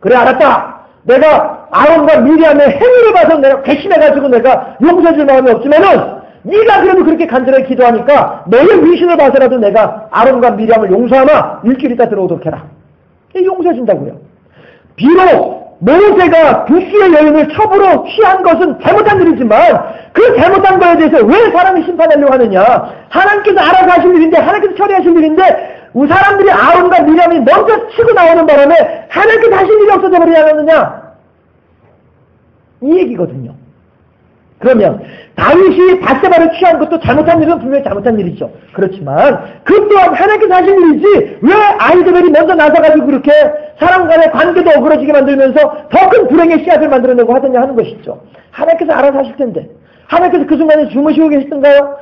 그래 알았다. 내가 아론과 미리암의 행위를 봐서 내가 괘씸해가지고 내가 용서해 줄 마음이 없지만은 네가 그래도 그렇게 간절하게 기도하니까 너의 위신을 봐서라도 내가 아론과 미리암을 용서하마 일주일 있다 들어오도록 해라. 용서해 준다고요. 비록 모세가 불수의 여인을 첩으로 취한 것은 잘못한 일이지만 그 잘못한 거에 대해서 왜 사람이 심판하려고 하느냐. 하나님께서 알아서 하실 일인데, 하나님께서 처리하실 일인데 우리 사람들이 아론과 미리암이 먼저 치고 나오는 바람에 하나님께서 하실 일이 없어져 버리지 않았느냐, 이 얘기거든요. 그러면 다윗이 밧세바를 취한 것도 잘못한 일은 분명히 잘못한 일이죠. 그렇지만 그 또한 하나님께서 하신 일이지 왜 아이즈벨이 먼저 나서가지고 그렇게 사람 간의 관계도 어그러지게 만들면서 더 큰 불행의 씨앗을 만들어내고 하느냐 하는 것이죠. 하나님께서 알아서 하실 텐데, 하나님께서 그 순간에 주무시고 계셨던가요?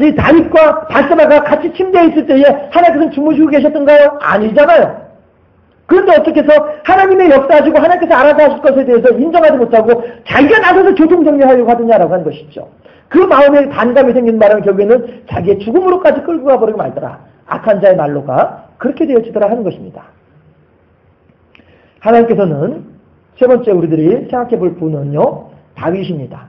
이 다윗과 밧세바가 같이 침대에 있을 때에 하나님께서는 주무시고 계셨던가요? 아니잖아요. 그런데 어떻게 해서 하나님의 역사하시고 하나님께서 알아서 하실 것에 대해서 인정하지 못하고 자기가 나서서 교통정리하려고 하느냐라고 하는 것이죠. 그 마음에 반감이 생긴 바람에 결국에는 자기의 죽음으로까지 끌고 가버리고 말더라. 악한 자의 말로가 그렇게 되어지더라 하는 것입니다. 하나님께서는 세 번째 우리들이 생각해 볼 분은요, 다윗입니다.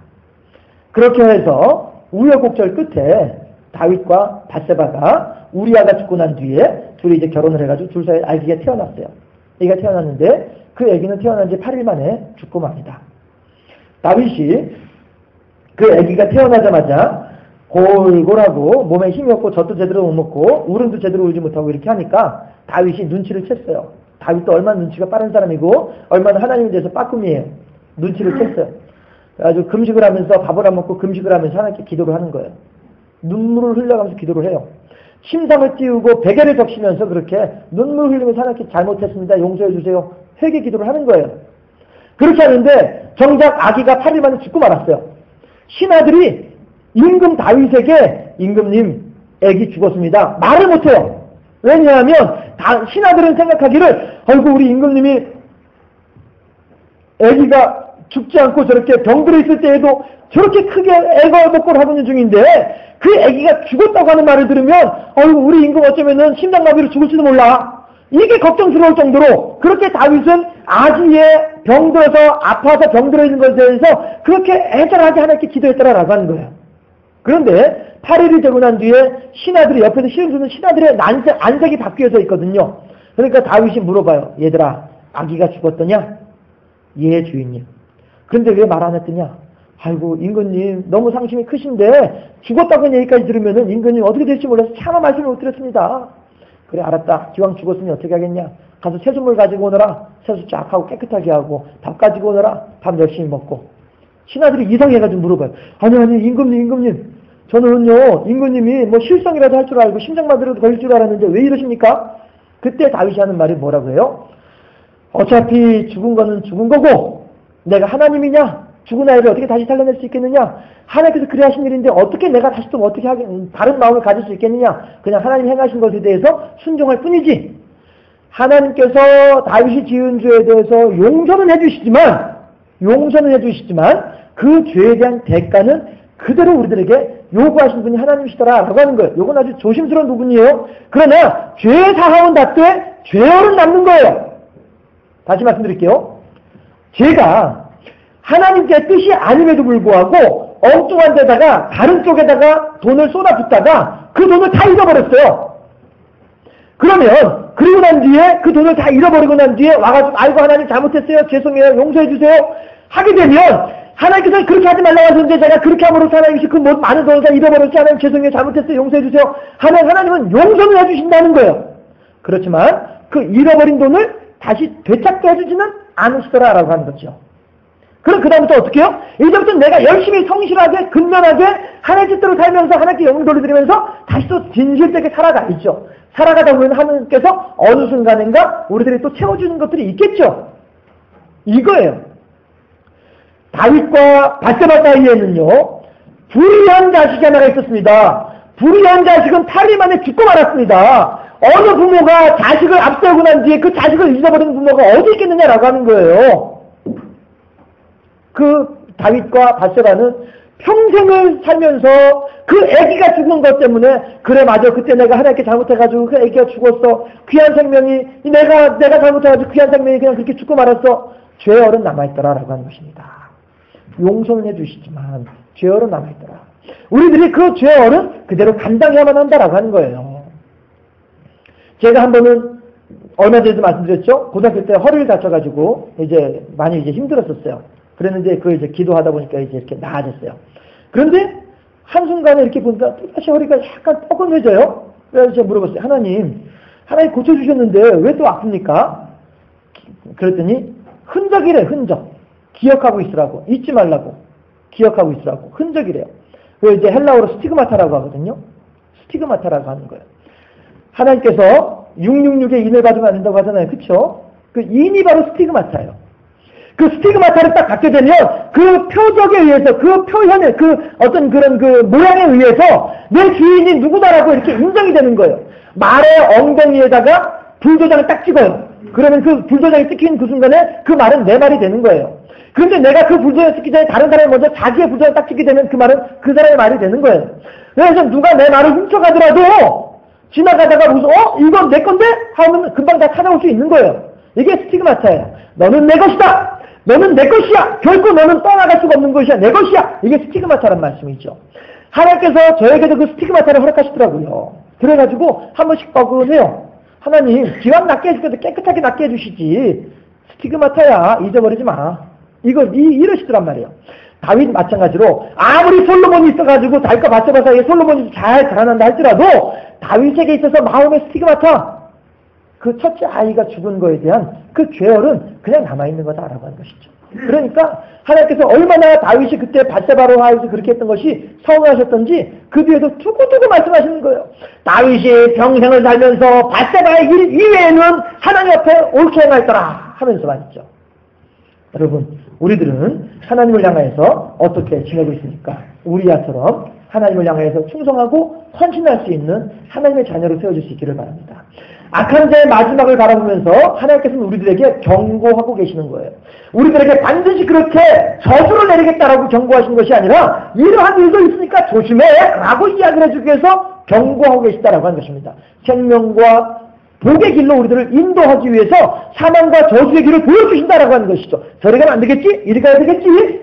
그렇게 해서 우여곡절 끝에 다윗과 밧세바가 우리아가 죽고 난 뒤에 둘이 이제 결혼을 해가지고 둘 사이에 아기가 태어났어요. 아기가 태어났는데 그 아기는 태어난 지 8일 만에 죽고 맙니다. 다윗이 그 아기가 태어나자마자 골골하고 몸에 힘이 없고 젖도 제대로 못 먹고 울음도 제대로 울지 못하고 이렇게 하니까 다윗이 눈치를 챘어요. 다윗도 얼마나 눈치가 빠른 사람이고 얼마나 하나님에 대해서 빠꿈이에요. 눈치를 챘어요. 그래가지고 금식을 하면서 밥을 안 먹고 금식을 하면서 하나님께 기도를 하는 거예요. 눈물을 흘려가면서 기도를 해요. 침상을 띄우고 베개를 덮치면서 그렇게 눈물을 흘리면서 하나님께 잘못했습니다, 용서해 주세요, 회개 기도를 하는 거예요. 그렇게 하는데 정작 아기가 8일 만에 죽고 말았어요. 신하들이 임금 다윗에게 임금님 아기 죽었습니다 말을 못해요. 왜냐하면 신하들은 생각하기를 아이고 우리 임금님이 아기가 죽지 않고 저렇게 병들어 있을 때에도 저렇게 크게 애걸복걸 하고 있는 중인데 그 아기가 죽었다고 하는 말을 들으면 아이고 우리 임금 어쩌면은 심장마비로 죽을지도 몰라, 이게 걱정스러울 정도로 그렇게 다윗은 아기의 병들어서 아파서 병들어 있는 것에 대해서 그렇게 애절하게 하나님께 기도했더라라고 하는 거예요. 그런데 8일이 되고 난 뒤에 신하들이 옆에서 시름주는 신하들의 안색이 바뀌어져 있거든요. 그러니까 다윗이 물어봐요. 얘들아 아기가 죽었더냐? 예 주인님. 그런데 왜 말 안 했더냐? 아이고 임금님 너무 상심이 크신데 죽었다고 얘기까지 들으면은 임금님 어떻게 될지 몰라서 차마 말씀을 못 드렸습니다. 그래 알았다. 기왕 죽었으니 어떻게 하겠냐? 가서 세숫물 가지고 오너라. 세수 쫙 하고 깨끗하게 하고 밥 가지고 오너라. 밥 열심히 먹고. 신하들이 이상해가지고 물어봐요. 아니 임금님 저는요 임금님이 뭐 실성이라도 할 줄 알고 심장마비라도 걸릴 줄 알았는데 왜 이러십니까? 그때 다윗이 하는 말이 뭐라고 해요? 어차피 죽은 거는 죽은 거고 내가 하나님이냐? 죽은 아이를 어떻게 다시 살려낼 수 있겠느냐? 하나님께서 그래 하신 일인데 어떻게 내가 다시 또 어떻게 다른 마음을 가질 수 있겠느냐? 그냥 하나님 행하신 것에 대해서 순종할 뿐이지. 하나님께서 다윗이 지은 죄에 대해서 용서는 해주시지만 그 죄에 대한 대가는 그대로 우리들에게 요구하신 분이 하나님이시더라 라고 하는 거예요. 이건 아주 조심스러운 부분이에요. 그러나 죄 사하온 닷되 죄어는 남는 거예요. 다시 말씀드릴게요. 죄가 하나님께 뜻이 아님에도 불구하고 엉뚱한 데다가 다른 쪽에다가 돈을 쏟아붓다가 그 돈을 다 잃어버렸어요. 그러면 그리고 난 뒤에 그 돈을 다 잃어버리고 난 뒤에 와가지고 아이고 하나님 잘못했어요, 죄송해요, 용서해 주세요 하게 되면 하나님께서 그렇게 하지 말라고 하셨는데 제가 그렇게 함으로써 하나님이 그 많은 돈을 다 잃어버렸지, 하나님 죄송해요, 잘못했어요, 용서해 주세요 하나님은 용서를 해주신다는 거예요. 그렇지만 그 잃어버린 돈을 다시 되찾게 해주지는 않으시더라라고 하는 거죠. 그럼 그 다음부터 어떻게 해요? 이제부터 내가 열심히 성실하게 근면하게 하나님의 뜻대로 살면서 하나님께 영을 돌려드리면서 다시 또 진실되게 살아가야죠. 살아가다 보면 하나님께서 어느 순간인가 우리들이 또 채워주는 것들이 있겠죠. 이거예요. 다윗과 밧세바 사이에는요 불의한 자식이 하나가 있었습니다. 불의한 자식은 8일 만에 죽고 말았습니다. 어느 부모가 자식을 앞세우고 난 뒤에 그 자식을 잊어버리는 부모가 어디 있겠느냐라고 하는 거예요. 그 다윗과 밧세바는 평생을 살면서 그 아기가 죽은 것 때문에 그래 맞아 그때 내가 하나님께 잘못해가지고 그 아기가 죽었어. 귀한 생명이 내가 잘못해가지고 귀한 생명이 그냥 그렇게 죽고 말았어. 죄얼은 남아있더라라고 하는 것입니다. 용서는 해주시지만 죄얼은 남아있더라. 우리들이 그 죄얼은 그대로 감당해야만 한다라고 하는 거예요. 제가 한 번은 얼마 전에도 말씀드렸죠. 고등학교 때 허리를 다쳐가지고 이제 많이 힘들었었어요. 그랬는데 그 이제 기도하다 보니까 이제 이렇게 나아졌어요. 그런데 한순간에 이렇게 보니까 다시 허리가 약간 뻐근해져요. 그래서 제가 물어봤어요. 하나님 고쳐주셨는데 왜 또 아픕니까? 그랬더니 흔적이래, 흔적. 기억하고 있으라고. 잊지 말라고. 기억하고 있으라고. 흔적이래요. 그 이제 헬라어로 스티그마타라고 하거든요. 스티그마타라고 하는 거예요. 하나님께서 666에 인을 받으면 안 된다고 하잖아요. 그쵸? 그 인이 바로 스티그마타예요. 그 스티그마타를 딱 갖게 되면 그 표적에 의해서, 그 표현에, 그 어떤 그런 그 모양에 의해서 내 주인이 누구다라고 이렇게 인정이 되는 거예요. 말의 엉덩이에다가 불도장을 딱 찍어요. 그러면 그 불도장이 찍힌 그 순간에 그 말은 내 말이 되는 거예요. 그런데 내가 그 불도장을 찍기 전에 다른 사람이 먼저 자기의 불도장을 딱 찍게 되면 그 말은 그 사람의 말이 되는 거예요. 그래서 누가 내 말을 훔쳐가더라도 지나가다가 무슨 이건 내 건데? 하면 금방 다 찾아올 수 있는 거예요. 이게 스티그마타예요. 너는 내 것이다. 너는 내 것이야. 결코 너는 떠나갈 수가 없는 것이야. 내 것이야. 이게 스티그마타란 말씀이죠. 하나님께서 저에게도 그 스티그마타를 허락하시더라고요. 그래가지고 한 번씩 뻐근해요. 하나님 기왕 낫게 해줄 때도 깨끗하게 낫게 해주시지. 스티그마타야 잊어버리지 마. 이러시더란 말이에요. 다윗 마찬가지로 아무리 솔로몬이 있어가지고 다윗과 바세바 사이에 솔로몬이 잘 자라난다 할지라도 다윗에게 있어서 마음의 스티그마타, 그 첫째 아이가 죽은 거에 대한 그 죄얼은 그냥 남아있는 거다라고 하는 것이죠. 그러니까 하나님께서 얼마나 다윗이 그때 바세바로 하여서 그렇게 했던 것이 서운하셨던지 그 뒤에도 두고두고 말씀하시는 거예요. 다윗이 평생을 살면서 바세바의 일 이외에는 하나님 앞에 옳게 행하였더라 하면서 말이죠. 여러분, 우리들은 하나님을 향하여서 어떻게 지내고 있습니까? 우리야처럼 하나님을 향하여서 충성하고 헌신할 수 있는 하나님의 자녀로 세워질 수 있기를 바랍니다. 악한 자의 마지막을 바라보면서 하나님께서는 우리들에게 경고하고 계시는 거예요. 우리들에게 반드시 그렇게 저주를 내리겠다라고 경고하신 것이 아니라 이러한 일도 있으니까 조심해 라고 이야기를 해주기 위해서 경고하고 계시다라고 하는 것입니다. 생명과 복의 길로 우리들을 인도하기 위해서 사망과 저주의 길을 보여주신다라고 하는 것이죠. 저리 가면 안 되겠지? 이리 가야 되겠지?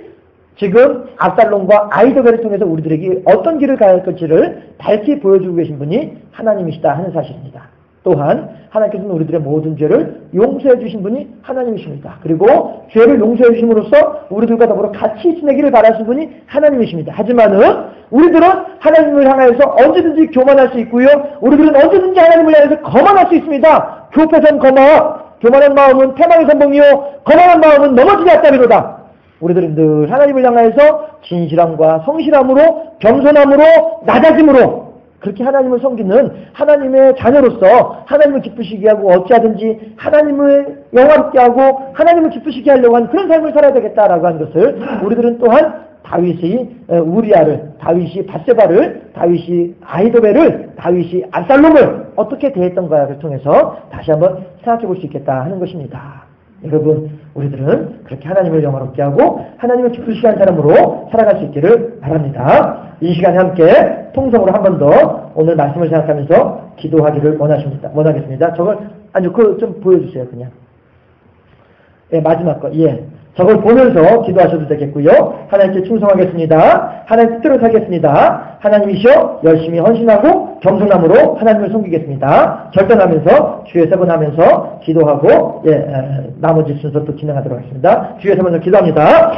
지금 압살롬과 아이도벨을 통해서 우리들에게 어떤 길을 가야 할 것지를 밝히 보여주고 계신 분이 하나님이시다 하는 사실입니다. 또한 하나님께서는 우리들의 모든 죄를 용서해 주신 분이 하나님이십니다. 그리고 죄를 용서해 주심으로써 우리들과 더불어 같이 지내기를 바라신 분이 하나님이십니다. 하지만은 우리들은 하나님을 향해서 언제든지 교만할 수 있고요. 우리들은 언제든지 하나님을 향해서 거만할 수 있습니다. 교패선 거만, 교만한 마음은 패망의 선봉이요 거만한 마음은 넘어지지 않다리로다. 우리들은 늘 하나님을 향해서 진실함과 성실함으로 겸손함으로 낮아짐으로 그렇게 하나님을 섬기는 하나님의 자녀로서 하나님을 기쁘시게 하고 어찌하든지 하나님을 영화롭게 하고 하나님을 기쁘시게 하려고 하는 그런 삶을 살아야 되겠다라고 하는 것을 우리들은 또한 다윗이 우리아를, 다윗이 밧세바를, 다윗이 아히도벨을, 다윗이 압살롬을 어떻게 대했던가를 통해서 다시 한번 생각해 볼 수 있겠다 하는 것입니다. 여러분, 우리들은 그렇게 하나님을 영화롭게 하고 하나님을 기쁘시게 하는 사람으로 살아갈 수 있기를 바랍니다. 이 시간에 함께 통성으로 한 번 더 오늘 말씀을 생각하면서 기도하기를 원하겠습니다. 저걸 그거 좀 보여주세요. 그냥 마지막 거. 저걸 보면서 기도하셔도 되겠고요. 하나님께 충성하겠습니다. 하나님 뜻대로 살겠습니다. 하나님이시여 열심히 헌신하고 겸손함으로 하나님을 섬기겠습니다. 결단하면서 주의 세 번 하면서 기도하고 나머지 순서 또 진행하도록 하겠습니다. 주의 세 번을 기도합니다.